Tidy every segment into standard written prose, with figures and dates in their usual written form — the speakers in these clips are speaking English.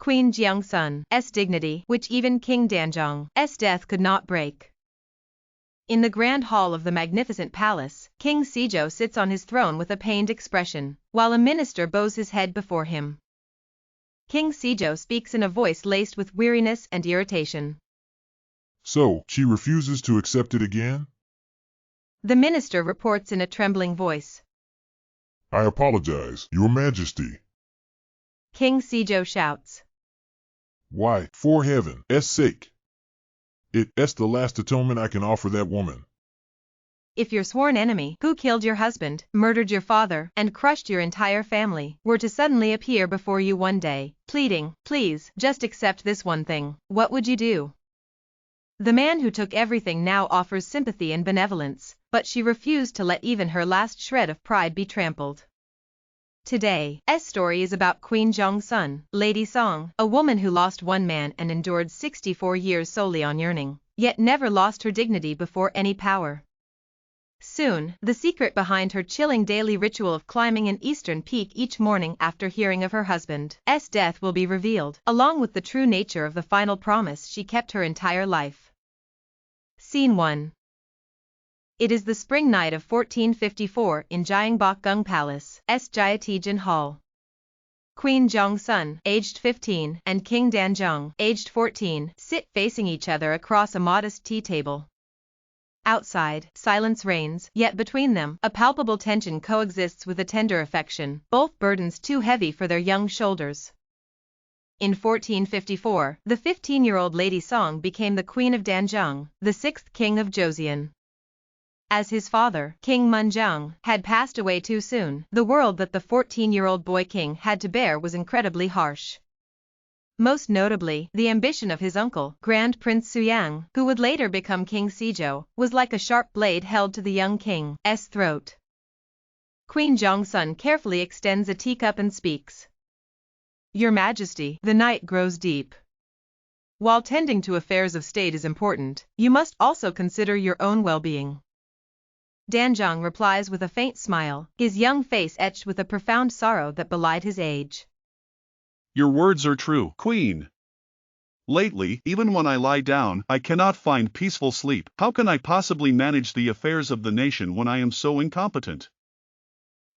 Queen Jeongsun's dignity, which even King Danjong's death could not break. In the grand hall of the magnificent palace, King Sejong sits on his throne with a pained expression, while a minister bows his head before him. King Sejong speaks in a voice laced with weariness and irritation. So, she refuses to accept it again? The minister reports in a trembling voice. I apologize, Your Majesty. King Sejong shouts. Why, for heaven's sake! It's the last atonement I can offer that woman. If your sworn enemy, who killed your husband, murdered your father, and crushed your entire family, were to suddenly appear before you one day, pleading, please, just accept this one thing, what would you do? The man who took everything now offers sympathy and benevolence, but she refused to let even her last shred of pride be trampled. Today's story is about Queen Jeongsun, Lady Song, a woman who lost one man and endured 64 years solely on yearning, yet never lost her dignity before any power. Soon, the secret behind her chilling daily ritual of climbing an eastern peak each morning after hearing of her husband's death will be revealed, along with the true nature of the final promise she kept her entire life. Scene 1. It is the spring night of 1454 in Gyeongbokgung Palace, Gyeotijin Hall. Queen Jeongsun, aged 15, and King Danjong, aged 14, sit facing each other across a modest tea table. Outside, silence reigns, yet between them, a palpable tension coexists with a tender affection, both burdens too heavy for their young shoulders. In 1454, the 15-year-old Lady Song became the Queen of Danjong, the sixth king of Joseon. As his father, King Munjong, had passed away too soon, the world that the 14-year-old boy king had to bear was incredibly harsh. Most notably, the ambition of his uncle, Grand Prince Suyang, who would later become King Sejong, was like a sharp blade held to the young king's throat. Queen Jeongsun carefully extends a teacup and speaks. Your Majesty, the night grows deep. While tending to affairs of state is important, you must also consider your own well-being. Danjong replies with a faint smile, his young face etched with a profound sorrow that belied his age. Your words are true, Queen. Lately, even when I lie down, I cannot find peaceful sleep. How can I possibly manage the affairs of the nation when I am so incompetent?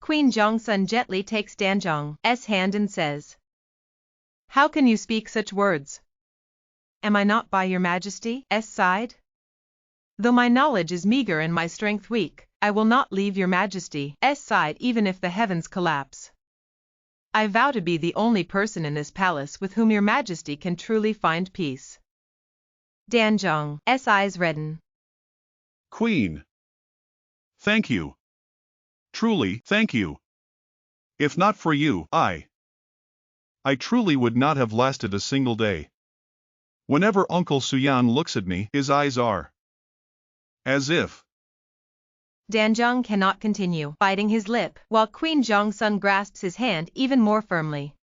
Queen Jeongsun gently takes Danjong's hand and says, how can you speak such words? Am I not by your Majesty's side? Though my knowledge is meager and my strength weak, I will not leave your Majesty's side even if the heavens collapse. I vow to be the only person in this palace with whom your Majesty can truly find peace. Danjong's eyes redden. Queen. Thank you. Truly, thank you. If not for you, I truly would not have lasted a single day. Whenever Uncle Suyan looks at me, his eyes are as if. Danjong cannot continue, biting his lip, while Queen Jeongsun grasps his hand even more firmly.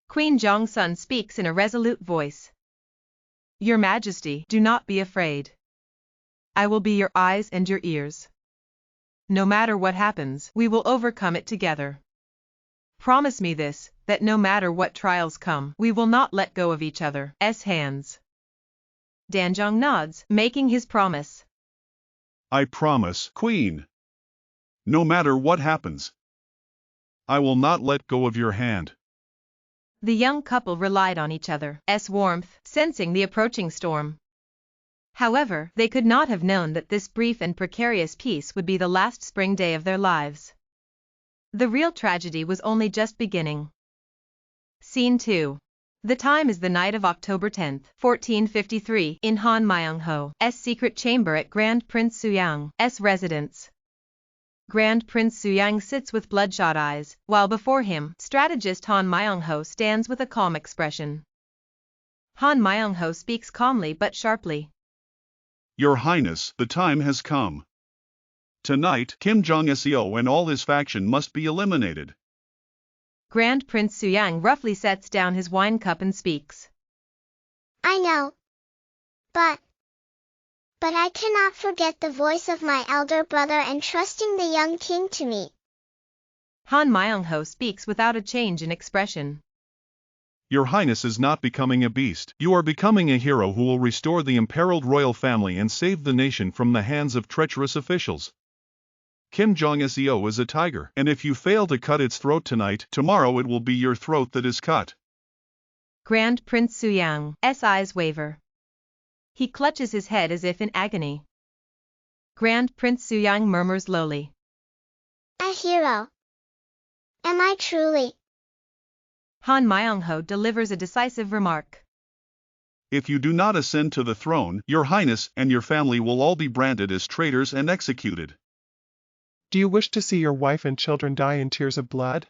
Queen Jeongsun speaks in a resolute voice. Your Majesty, do not be afraid. I will be your eyes and your ears. No matter what happens, we will overcome it together. Promise me this, that no matter what trials come, we will not let go of each other's hands. Danjong nods, making his promise. I promise, Queen. No matter what happens, I will not let go of your hand. The young couple relied on each other's warmth, sensing the approaching storm. However, they could not have known that this brief and precarious peace would be the last spring day of their lives. The real tragedy was only just beginning. Scene 2. The time is the night of October 10, 1453, in Han Myung-ho's secret chamber at Grand Prince Suyang's residence. Grand Prince Suyang sits with bloodshot eyes, while before him, strategist Han Myung-ho stands with a calm expression. Han Myung-ho speaks calmly but sharply. Your Highness, the time has come. Tonight, Kim Jong-seo and all his faction must be eliminated. Grand Prince Suyang roughly sets down his wine cup and speaks. I know. But I cannot forget the voice of my elder brother and trusting the young king to me. Han Myung-ho speaks without a change in expression. Your Highness is not becoming a beast. You are becoming a hero who will restore the imperiled royal family and save the nation from the hands of treacherous officials. Kim Jong-seo is a tiger, and if you fail to cut its throat tonight, tomorrow it will be your throat that is cut. Grand Prince Suyang's eyes waver. He clutches his head as if in agony. Grand Prince Suyang murmurs lowly. A hero. Am I truly? Han Myung-ho delivers a decisive remark. If you do not ascend to the throne, your Highness and your family will all be branded as traitors and executed. Do you wish to see your wife and children die in tears of blood?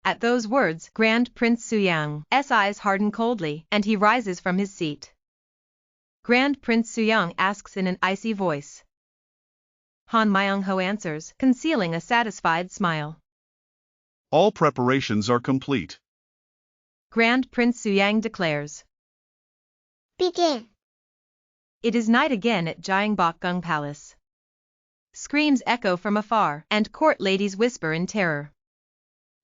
At those words, Grand Prince Suyang's eyes harden coldly, and he rises from his seat. Grand Prince Suyang asks in an icy voice. Han Myung-ho answers, concealing a satisfied smile. All preparations are complete. Grand Prince Suyang declares. Begin. It is night again at Gyeongbokgung Palace. Screams echo from afar, and court ladies whisper in terror.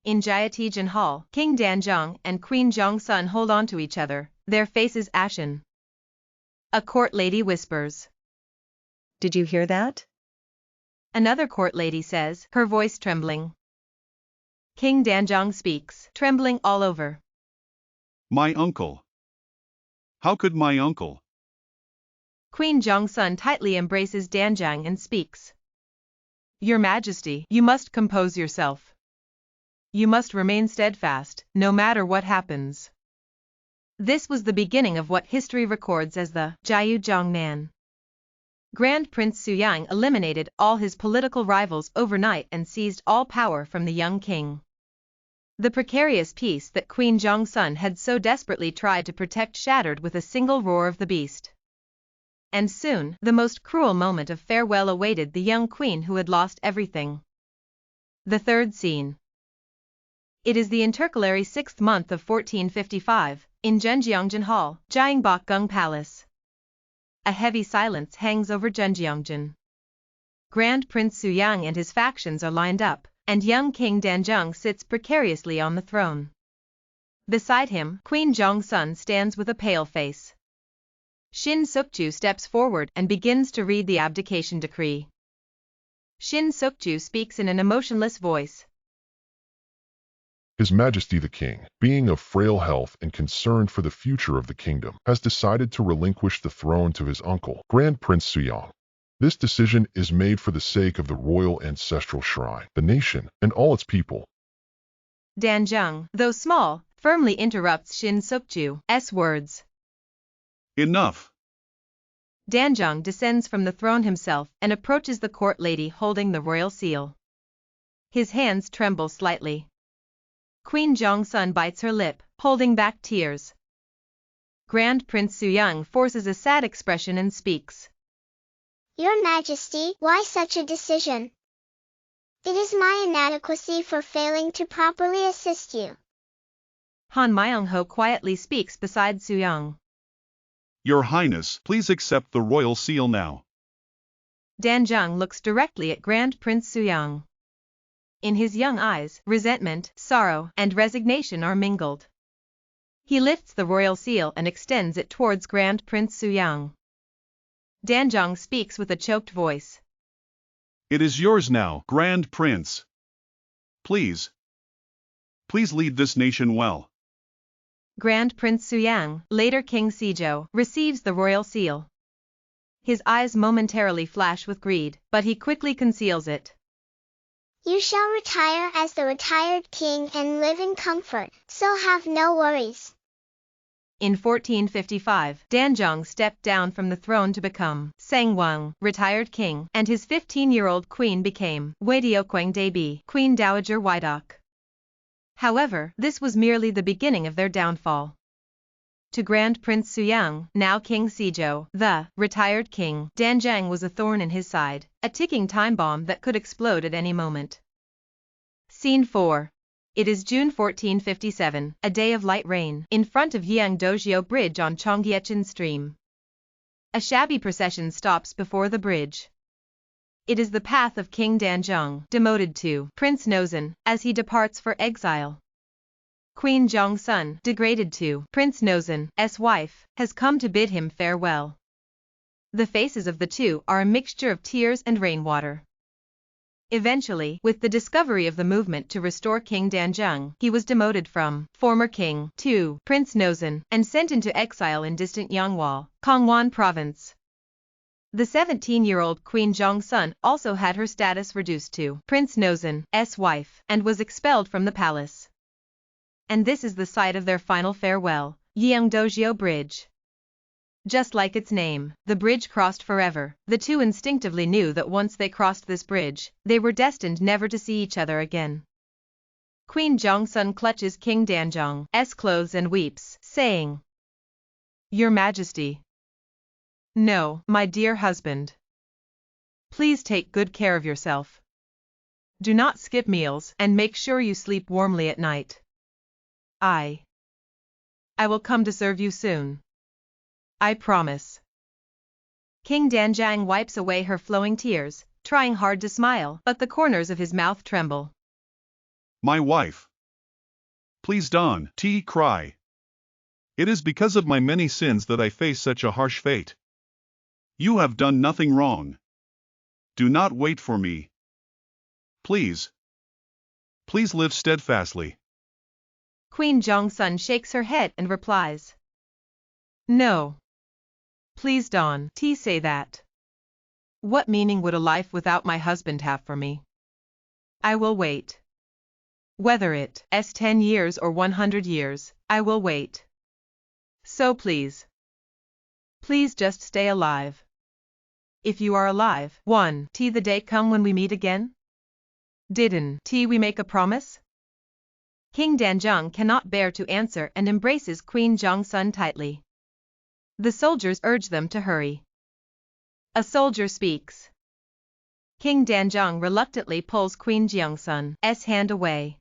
In Jyatijan Hall, King Danjong and Queen Jeongsun hold on to each other, their faces ashen. A court lady whispers. Did you hear that? Another court lady says, her voice trembling. King Danjong speaks, trembling all over. My uncle. How could my uncle? Queen Jeongsun tightly embraces Danjang and speaks. Your Majesty, you must compose yourself. You must remain steadfast, no matter what happens. This was the beginning of what history records as the Jyujongnan. Grand Prince Suyang eliminated all his political rivals overnight and seized all power from the young king. The precarious peace that Queen Jeongsun had so desperately tried to protect shattered with a single roar of the beast. And soon, the most cruel moment of farewell awaited the young queen who had lost everything. The third scene. It is the intercalary 6th month of 1455, in Jeonjeongjeon Hall, Gyeongbokgung Palace. A heavy silence hangs over Jeonjeongjeon. Grand Prince Suyang and his factions are lined up, and young King Danjung sits precariously on the throne. Beside him, Queen Jeongsun stands with a pale face. Shin Sukju steps forward and begins to read the abdication decree. Shin Sukju speaks in an emotionless voice. His Majesty the King, being of frail health and concerned for the future of the kingdom, has decided to relinquish the throne to his uncle, Grand Prince Suyang. This decision is made for the sake of the royal ancestral shrine, the nation, and all its people. Danjung, though small, firmly interrupts Shin Sukju's words. Enough. Danjung descends from the throne himself and approaches the court lady holding the royal seal. His hands tremble slightly. Queen Jeongsun bites her lip, holding back tears. Grand Prince Suyang forces a sad expression and speaks. Your Majesty, why such a decision? It is my inadequacy for failing to properly assist you. Han Myung-ho quietly speaks beside Suyang. Your Highness, please accept the royal seal now. Danjung looks directly at Grand Prince Suyang. In his young eyes, resentment, sorrow, and resignation are mingled. He lifts the royal seal and extends it towards Grand Prince Suyang. Danjung speaks with a choked voice. It is yours now, Grand Prince. Please lead this nation well. Grand Prince Suyang, later King Sejong, receives the royal seal. His eyes momentarily flash with greed, but he quickly conceals it. You shall retire as the retired king and live in comfort, so have no worries. In 1455, Danjung stepped down from the throne to become Sangwon, retired king, and his 15-year-old queen became Waediokwang Daebi, Queen Dowager Wydok. However, this was merely the beginning of their downfall. To Grand Prince Suyang, now King Sejong, the retired king, Danjang was a thorn in his side, a ticking time bomb that could explode at any moment. Scene 4. It is June 1457, a day of light rain, in front of Yeongdojio Bridge on Cheonggyecheon Stream. A shabby procession stops before the bridge. It is the path of King Danjung, demoted to Prince Nosun, as he departs for exile. Queen Jeongsun, degraded to Prince Nosun's wife, has come to bid him farewell. The faces of the two are a mixture of tears and rainwater. Eventually, with the discovery of the movement to restore King Danjung, he was demoted from former king to Prince Nosun and sent into exile in distant Yangwal, Kangwon province. The 17-year-old Queen Jeongsun also had her status reduced to Prince Nosun's wife and was expelled from the palace. And this is the site of their final farewell, Yeongdojio Bridge. Just like its name, the bridge crossed forever. The two instinctively knew that once they crossed this bridge, they were destined never to see each other again. Queen Jeongsun clutches King Danjung's clothes and weeps, saying, "Your Majesty. No, my dear husband. Please take good care of yourself. Do not skip meals and make sure you sleep warmly at night. I will come to serve you soon. I promise." King Danjang wipes away her flowing tears, trying hard to smile, but the corners of his mouth tremble. My wife. Please don't cry. It is because of my many sins that I face such a harsh fate. You have done nothing wrong. Do not wait for me. Please. Please live steadfastly. Queen Jeongsun shakes her head and replies, "No. Please don't say that. What meaning would a life without my husband have for me? I will wait. Whether it's 10 years or 100 years, I will wait. So please just stay alive. If you are alive, the day come when we meet again? Didn't we make a promise?" King Danjung cannot bear to answer and embraces Queen Jeongsun tightly. The soldiers urge them to hurry. A soldier speaks. King Danjung reluctantly pulls Queen Jeongsun's hand away.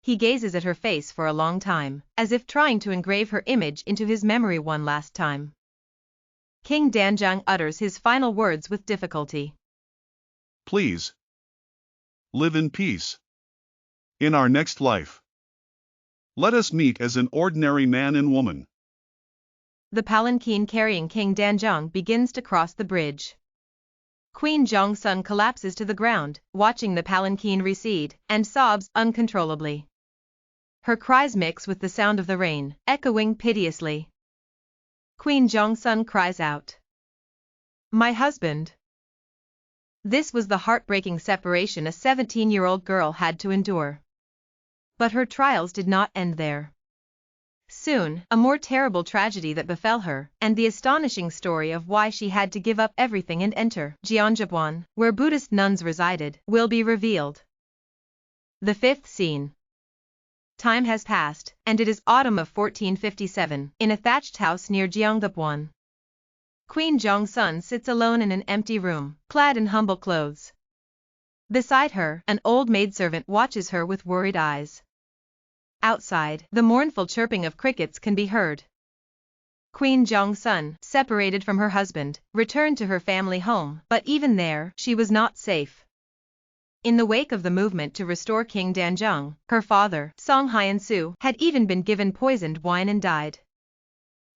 He gazes at her face for a long time, as if trying to engrave her image into his memory one last time. King Danjung utters his final words with difficulty. Please. Live in peace. In our next life. Let us meet as an ordinary man and woman. The palanquin carrying King Danjung begins to cross the bridge. Queen Jeongsun collapses to the ground, watching the palanquin recede, and sobs uncontrollably. Her cries mix with the sound of the rain, echoing piteously. Queen Jeongsun cries out, "My husband." This was the heartbreaking separation a 17-year-old girl had to endure. But her trials did not end there. Soon, a more terrible tragedy that befell her, and the astonishing story of why she had to give up everything and enter Jeonjabwan, where Buddhist nuns resided, will be revealed. The fifth scene. Time has passed, and it is autumn of 1457, in a thatched house near Jeonggapwan. Queen Jeongsun sits alone in an empty room, clad in humble clothes. Beside her, an old maidservant watches her with worried eyes. Outside, the mournful chirping of crickets can be heard. Queen Jeongsun, separated from her husband, returned to her family home, but even there, she was not safe. In the wake of the movement to restore King Danjung, her father, Song Hyeon-soo, had even been given poisoned wine and died.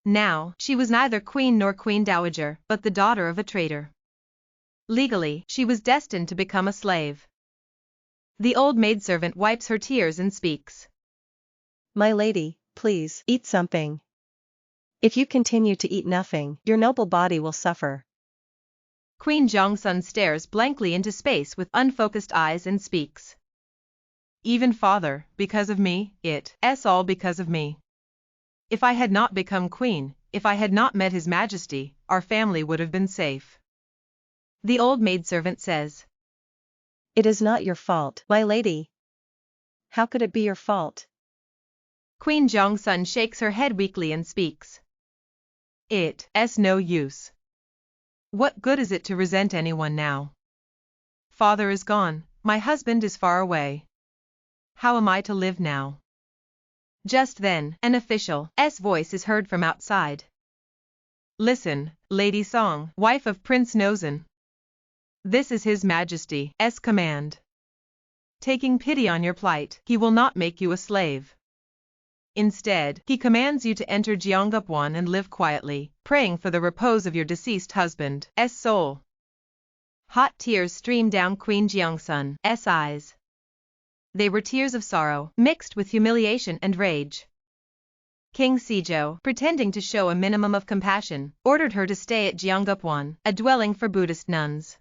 Now, she was neither queen nor queen dowager, but the daughter of a traitor. Legally, she was destined to become a slave. The old maidservant wipes her tears and speaks. My lady, please, eat something. If you continue to eat nothing, your noble body will suffer. Queen Jeongsun stares blankly into space with unfocused eyes and speaks. Even father, because of me, it's all because of me. If I had not become queen, if I had not met His Majesty, our family would have been safe. The old maidservant says. It is not your fault, my lady. How could it be your fault? Queen Jeongsun shakes her head weakly and speaks. It's no use. What good is it to resent anyone now? Father is gone, my husband is far away. How am I to live now? Just then, an official's voice is heard from outside. Listen, Lady Song, wife of Prince Nosun. This is His Majesty's command. Taking pity on your plight, he will not make you a slave. Instead, he commands you to enter Jeongupwan and live quietly, praying for the repose of your deceased husband's soul. Hot tears streamed down Queen Jeongsun's eyes. They were tears of sorrow, mixed with humiliation and rage. King Sejong, pretending to show a minimum of compassion, ordered her to stay at Jeongupwan, a dwelling for Buddhist nuns.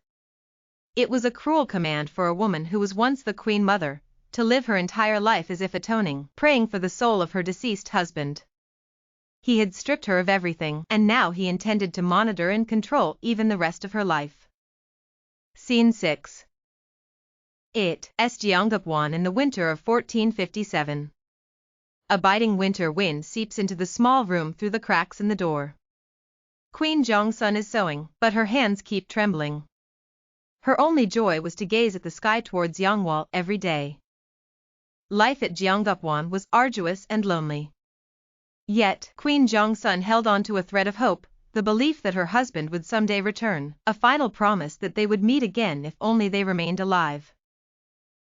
It was a cruel command for a woman who was once the queen mother, to live her entire life as if atoning, praying for the soul of her deceased husband. He had stripped her of everything, and now he intended to monitor and control even the rest of her life. Scene 6. It's Jeongupwan in the winter of 1457. A biting winter wind seeps into the small room through the cracks in the door. Queen Jeongsun is sewing, but her hands keep trembling. Her only joy was to gaze at the sky towards Yangwal every day. Life at Jeongupwan was arduous and lonely. Yet, Queen Jeongsun held on to a thread of hope, the belief that her husband would someday return, a final promise that they would meet again if only they remained alive.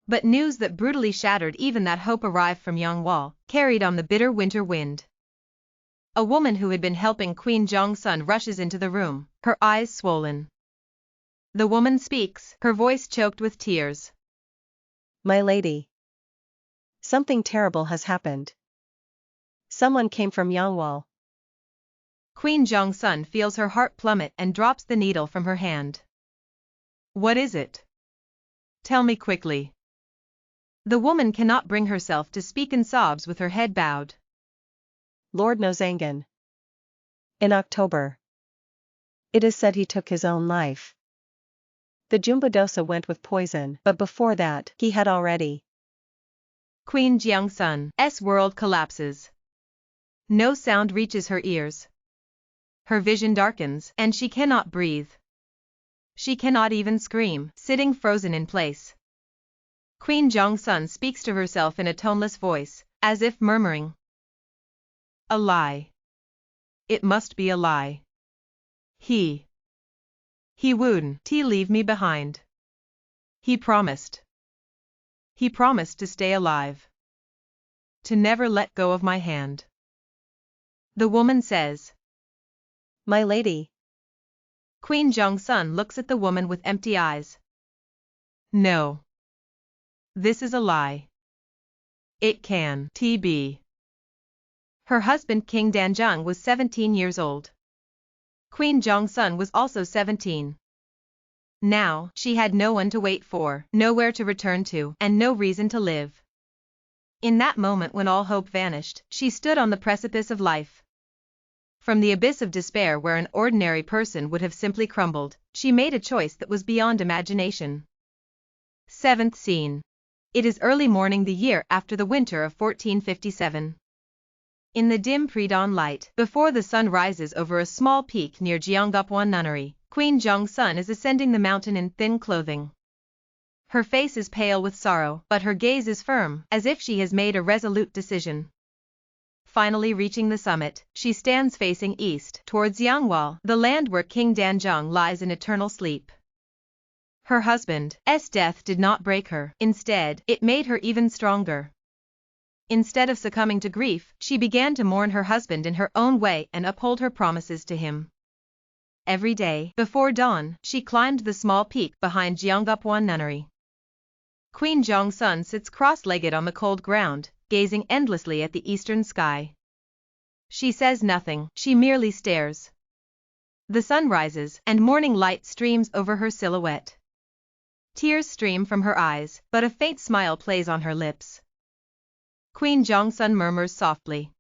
But news that brutally shattered even that hope arrived from Yangwal, carried on the bitter winter wind. A woman who had been helping Queen Jeongsun rushes into the room, her eyes swollen. The woman speaks, her voice choked with tears. My lady. Something terrible has happened. Someone came from Yangwal. Queen Jeongsun feels her heart plummet and drops the needle from her hand. What is it? Tell me quickly. The woman cannot bring herself to speak and sobs with her head bowed. Lord Nozangan. In October. It is said he took his own life. The Jumbodosa went with poison, but before that, he had already. Queen Jeongsun's world collapses. No sound reaches her ears. Her vision darkens, and she cannot breathe. She cannot even scream, sitting frozen in place. Queen Jeongsun speaks to herself in a toneless voice, as if murmuring. A lie. It must be a lie. He wouldn't leave me behind. He promised. He promised to stay alive. To never let go of my hand. The woman says. My lady. Queen Jeongsun looks at the woman with empty eyes. No. This is a lie. It can't be. Her husband King Danjung was 17 years old. Queen Jeongsun was also 17. Now, she had no one to wait for, nowhere to return to, and no reason to live. In that moment when all hope vanished, she stood on the precipice of life. From the abyss of despair where an ordinary person would have simply crumbled, she made a choice that was beyond imagination. 7th scene. It is early morning the year after the winter of 1457. In the dim pre-dawn light, before the sun rises over a small peak near Jeongupwan Nunnery, Queen Jeongsun is ascending the mountain in thin clothing. Her face is pale with sorrow, but her gaze is firm, as if she has made a resolute decision. Finally reaching the summit, she stands facing east, towards Yangwal, the land where King Danjung lies in eternal sleep. Her husband's death did not break her, instead, it made her even stronger. Instead of succumbing to grief, she began to mourn her husband in her own way and uphold her promises to him. Every day, before dawn, she climbed the small peak behind Jeongupwan Nunnery. Queen Jeongsun sits cross-legged on the cold ground, gazing endlessly at the eastern sky. She says nothing, she merely stares. The sun rises, and morning light streams over her silhouette. Tears stream from her eyes, but a faint smile plays on her lips. Queen Jeongsun murmurs softly.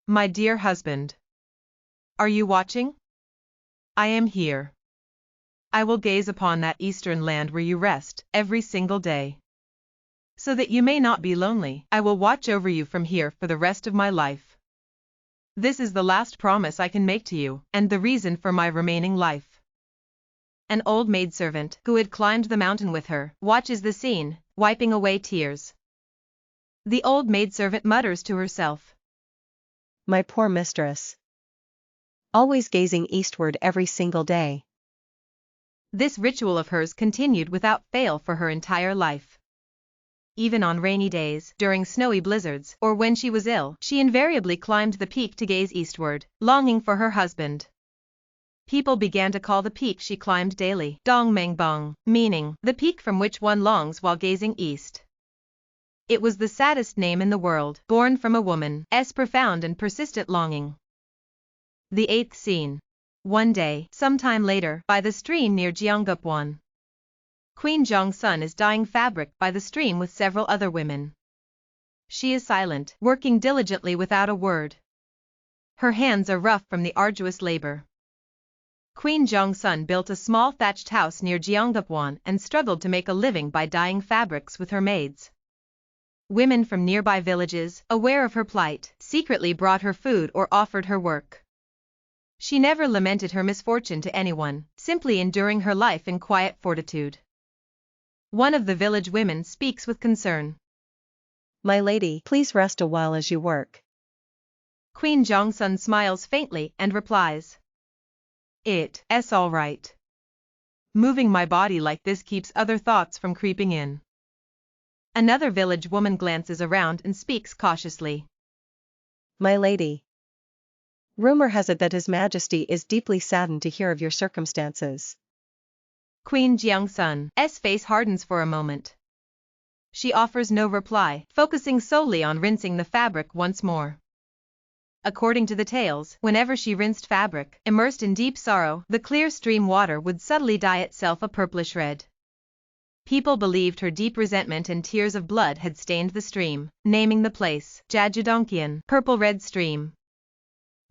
My dear husband. Are you watching? I am here. I will gaze upon that eastern land where you rest, every single day. So that you may not be lonely, I will watch over you from here for the rest of my life. This is the last promise I can make to you, and the reason for my remaining life. An old maidservant, who had climbed the mountain with her, watches the scene, wiping away tears. The old maidservant mutters to herself. My poor mistress. Always gazing eastward every single day. This ritual of hers continued without fail for her entire life. even on rainy days, during snowy blizzards, or when she was ill, she invariably climbed the peak to gaze eastward, longing for her husband. People began to call the peak she climbed daily Dongmengbang, meaning the peak from which one longs while gazing east. It was the saddest name in the world, born from a woman's profound and persistent longing. The 8th scene. One day, sometime later, by the stream near Jeongupwon. Queen Jeongsun is dyeing fabric by the stream with several other women. She is silent, working diligently without a word. Her hands are rough from the arduous labor. Queen Jeongsun built a small thatched house near Jeongupwon and struggled to make a living by dyeing fabrics with her maids. Women from nearby villages, aware of her plight, secretly brought her food or offered her work. She never lamented her misfortune to anyone, simply enduring her life in quiet fortitude. One of the village women speaks with concern. My lady, please rest a while as you work. Queen Jeongsun smiles faintly and replies. It's all right. Moving my body like this keeps other thoughts from creeping in. Another village woman glances around and speaks cautiously. My lady. Rumor has it that His Majesty is deeply saddened to hear of your circumstances. Queen Jeongsun's face hardens for a moment. She offers no reply, focusing solely on rinsing the fabric once more. According to the tales, whenever she rinsed fabric, immersed in deep sorrow, the clear stream water would subtly dye itself a purplish red. People believed her deep resentment and tears of blood had stained the stream, naming the place Jajudongkian, Purple Red Stream.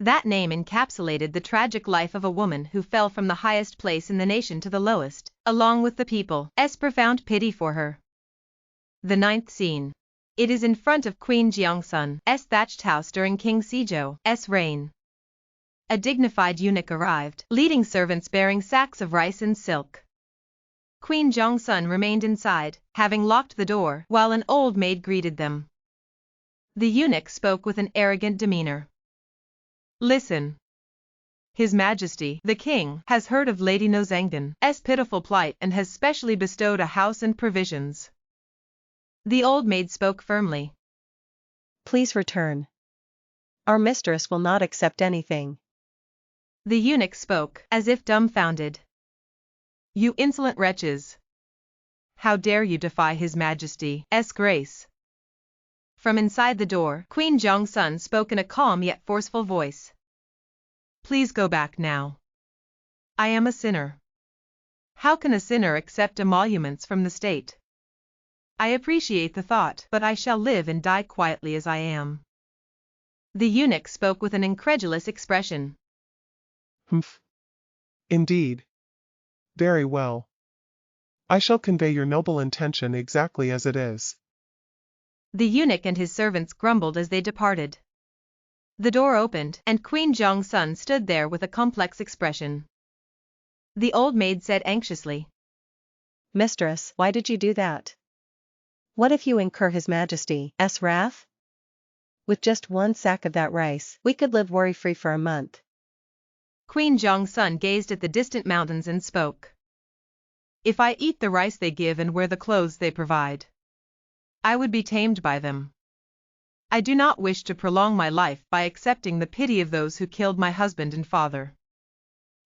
That name encapsulated the tragic life of a woman who fell from the highest place in the nation to the lowest, along with the people's profound pity for her. The 9th scene. It is in front of Queen Jeongsun's thatched house during King Sejo's reign. A dignified eunuch arrived, leading servants bearing sacks of rice and silk. Queen Jeongsun remained inside, having locked the door, while an old maid greeted them. The eunuch spoke with an arrogant demeanor. Listen. His Majesty, the King, has heard of Lady Nozengen's pitiful plight and has specially bestowed a house and provisions. The old maid spoke firmly. Please return. Our mistress will not accept anything. The eunuch spoke, as if dumbfounded. You insolent wretches! How dare you defy His Majesty's grace? From inside the door, Queen Jeongsun spoke in a calm yet forceful voice. Please go back now. I am a sinner. How can a sinner accept emoluments from the state? I appreciate the thought, but I shall live and die quietly as I am. The eunuch spoke with an incredulous expression. Humph. Indeed. Very well. I shall convey your noble intention exactly as it is. The eunuch and his servants grumbled as they departed. The door opened, and Queen Jeongsun stood there with a complex expression. The old maid said anxiously. Mistress, why did you do that? What if you incur His Majesty's wrath? With just one sack of that rice, we could live worry-free for a month. Queen Jeongsun gazed at the distant mountains and spoke. If I eat the rice they give and wear the clothes they provide, I would be tamed by them. I do not wish to prolong my life by accepting the pity of those who killed my husband and father.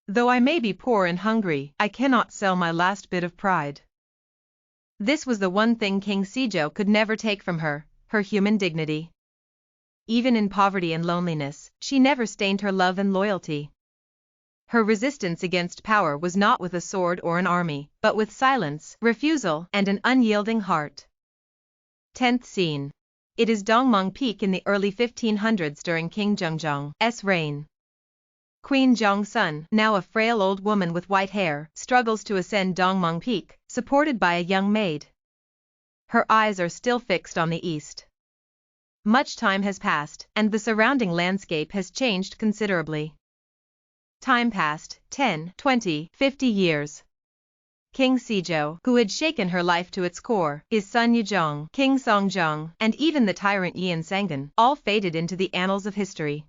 Though I may be poor and hungry, I cannot sell my last bit of pride. This was the one thing King Sejo could never take from her, her human dignity. Even in poverty and loneliness, she never stained her love and loyalty. Her resistance against power was not with a sword or an army, but with silence, refusal, and an unyielding heart. 10th scene. It is Dongmang Peak in the early 1500s during King Jeongjon's reign. Queen Jeongsun, now a frail old woman with white hair, struggles to ascend Dongmang Peak, supported by a young maid. Her eyes are still fixed on the east. Much time has passed, and the surrounding landscape has changed considerably. Time passed, 10, 20, 50 years. King Sejo, who had shaken her life to its core, his son Yejong, King Songjong, and even the tyrant Yin Sangan, all faded into the annals of history.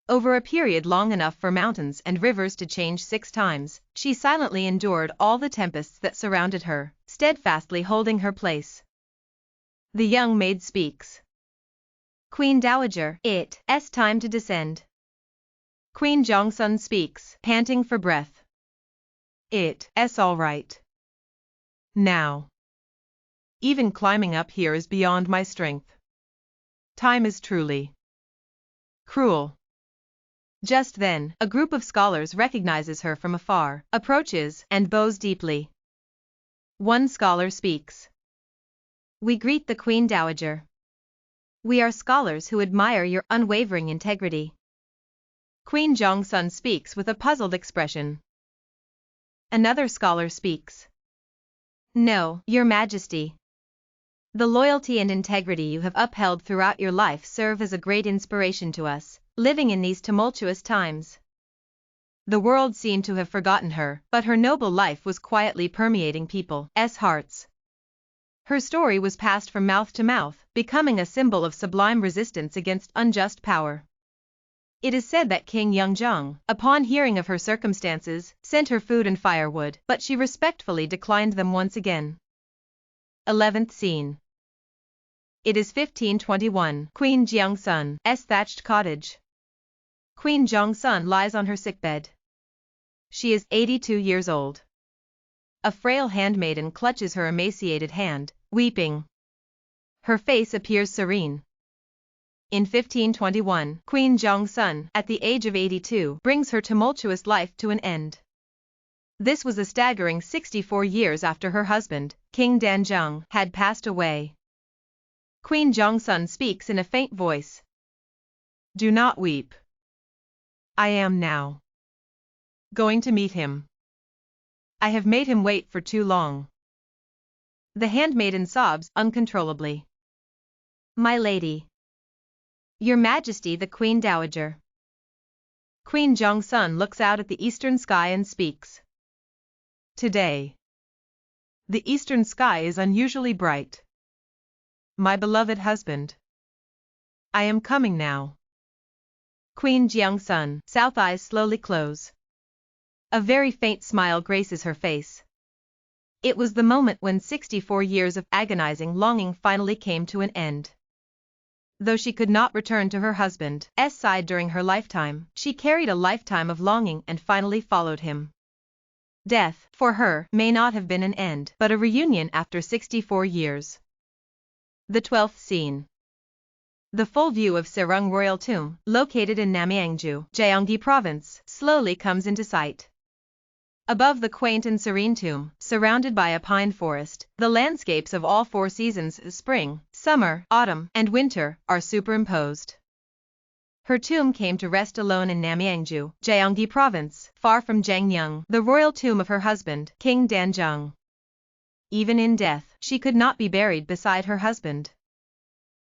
Over a period long enough for mountains and rivers to change 6 times, she silently endured all the tempests that surrounded her, steadfastly holding her place. The young maid speaks. Queen Dowager, it's time to descend. Queen Jeongsun speaks, panting for breath. It's all right. Now. Even climbing up here is beyond my strength. Time is truly cruel. Just then, a group of scholars recognizes her from afar, approaches, and bows deeply. One scholar speaks. We greet the Queen Dowager. We are scholars who admire your unwavering integrity. Queen Jeongsun speaks with a puzzled expression. Another scholar speaks. No, Your Majesty. The loyalty and integrity you have upheld throughout your life serve as a great inspiration to us, living in these tumultuous times. The world seemed to have forgotten her, but her noble life was quietly permeating people's hearts. Her story was passed from mouth to mouth, becoming a symbol of sublime resistance against unjust power. It is said that King Jeongsun, upon hearing of her circumstances, sent her food and firewood, but she respectfully declined them once again. 11th scene. It is 1521, Queen Jeongsun's thatched cottage. Queen Jeongsun lies on her sickbed. She is 82 years old. A frail handmaiden clutches her emaciated hand, weeping. Her face appears serene. In 1521, Queen Jeongsun, at the age of 82, brings her tumultuous life to an end. This was a staggering 64 years after her husband, King Danjung, had passed away. Queen Jeongsun speaks in a faint voice. Do not weep. I am now going to meet him. I have made him wait for too long. The handmaiden sobs uncontrollably. My lady. Your Majesty the Queen Dowager. Queen Jeongsun looks out at the eastern sky and speaks. Today. The eastern sky is unusually bright. My beloved husband. I am coming now. Queen Jeongsun, south eyes slowly close. A very faint smile graces her face. It was the moment when 64 years of agonizing longing finally came to an end. Though she could not return to her husband's side during her lifetime, she carried a lifetime of longing and finally followed him. Death, for her, may not have been an end, but a reunion after 64 years. The 12th scene. The full view of Serung Royal Tomb, located in Namyangju, Gyeonggi Province, slowly comes into sight. Above the quaint and serene tomb, surrounded by a pine forest, the landscapes of all four seasons, spring, summer, autumn, and winter, are superimposed. Her tomb came to rest alone in Namyangju, Gyeonggi Province, far from Jangnyeong, the royal tomb of her husband, King Danjung. Even in death, she could not be buried beside her husband.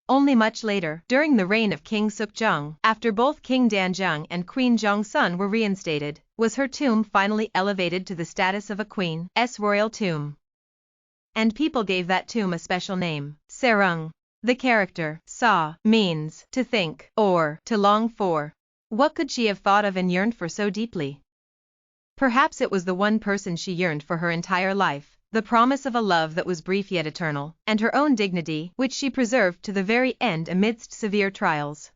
Only much later, during the reign of King Sukjong, after both King Danjung and Queen Jeongsun were reinstated, was her tomb finally elevated to the status of a queen's royal tomb. And people gave that tomb a special name, Serung. The character, sa, means, to think, or, to long for. What could she have thought of and yearned for so deeply? Perhaps it was the one person she yearned for her entire life, the promise of a love that was brief yet eternal, and her own dignity, which she preserved to the very end amidst severe trials.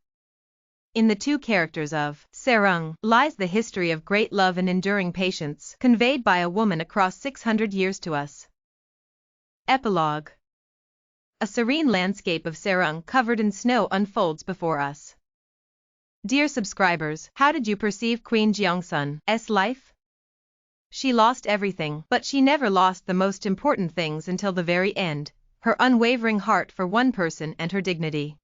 In the two characters of Serung lies the history of great love and enduring patience, conveyed by a woman across 600 years to us. Epilogue. A serene landscape of Serung covered in snow unfolds before us. Dear subscribers, how did you perceive Queen Jeongsun's life? She lost everything, but she never lost the most important things until the very end, her unwavering heart for one person and her dignity.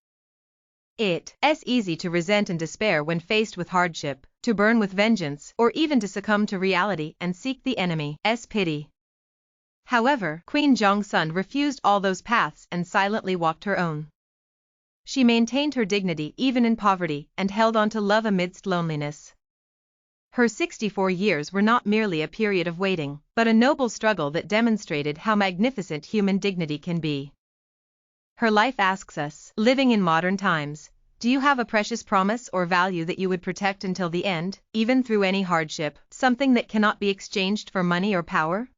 It's easy to resent and despair when faced with hardship, to burn with vengeance, or even to succumb to reality and seek the enemy's pity. However, Queen Jeongsun refused all those paths and silently walked her own. She maintained her dignity even in poverty and held on to love amidst loneliness. Her 64 years were not merely a period of waiting, but a noble struggle that demonstrated how magnificent human dignity can be. Her life asks us, living in modern times, do you have a precious promise or value that you would protect until the end, even through any hardship, something that cannot be exchanged for money or power?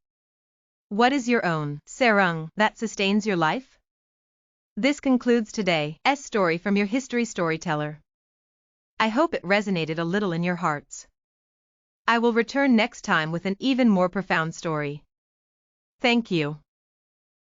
What is your own Serung that sustains your life? This concludes today's story from your history storyteller. I hope it resonated a little in your hearts. I will return next time with an even more profound story. Thank you.